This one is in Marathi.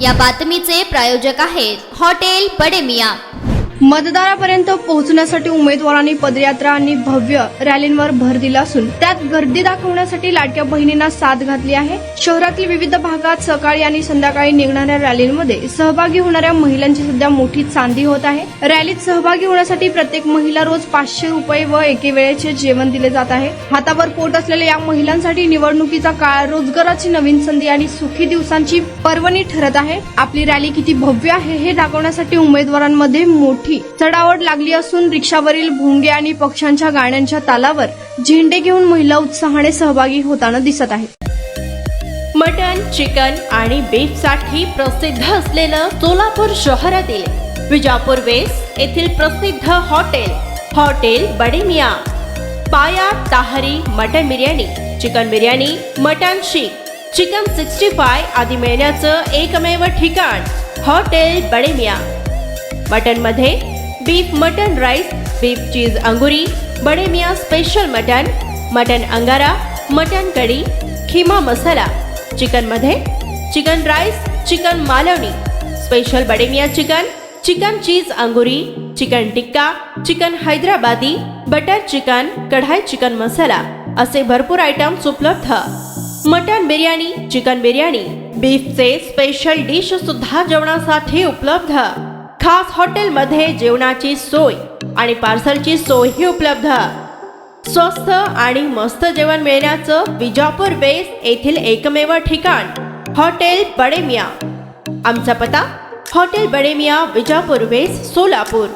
या बातमीचे प्रायोजक आहेत हॉटेल बडे मियां। मतदारापर्यंत पोहोचण्यासाठी उमेदवारांनी पदयात्रा आणि भव्य रॅलींवर भर दिला असून त्यात गर्दी दाखवण्यासाठी लाडक्या बहिणींना साथ घातली आहे। शहरातील विविध भागात सकाळी आणि संध्याकाळी निघणाऱ्या रॅलींमध्ये सहभागी होणाऱ्या महिलांची सध्या मोठी चांदी होत आहे। रॅलीत सहभागी होण्यासाठी प्रत्येक महिला रोज 500 रुपये व एके वेळेचे जेवण दिले जात आहे। हातावर पोट असलेल्या या महिलांसाठी निवडणुकीचा काळ रोजगाराची नवीन संधी आणि सुखी दिवसांची पर्वणी ठरत आहे। आपली रॅली किती भव्य आहे हे दाखवण्यासाठी उमेदवारांमध्ये मोठी चढाओढ लागली असून रिक्षावरील भोंगे आणि पक्ष्यांच्या गाण्यांच्या तालावर झेंडे घेऊन महिला उत्साहाने सहभागी होताना दिसत आहेत। मटन, चिकन आणि बीफ साठी प्रसिद्ध असलेलं सोलापूर शहरातील विजापूर वेस्ट येथील प्रसिद्ध hotel Bade Miyan. Paya tahari mutton biryani, chicken biryani, mutton seekh, chicken 65 आदी मिळण्याचं एकमेव ठिकाण हॉटेल बडे मियां। मटन मध्ये beef mutton rice, beef cheese angoori, Bade Miyan special mutton, mutton angara, mutton kadhi, keema masala. Chicken मध्ये chicken rice, chicken Malvani, special Bade Miyan chicken, chicken cheese angoori, chicken tikka, chicken Hyderabadi, butter chicken, kadai chicken masala असे भरपूर आयटम्स उपलब्ध। मटन बिर्याणी, चिकन बिर्याणी, बीफचे स्पेशल डिश सुद्धा जेवणासाठी उपलब्ध। खास हॉटेलमध्ये जेवणाची सोय आणि पार्सलची सोयही उपलब्ध। स्वस्त आणि मस्त जेवण मिळण्याचं विजापूर वेस्ट येथील एकमेव ठिकाण हॉटेल बडे मियां। आमचा पत्ता हॉटेल बडे मियां, विजापूर वेस्ट, सोलापूर।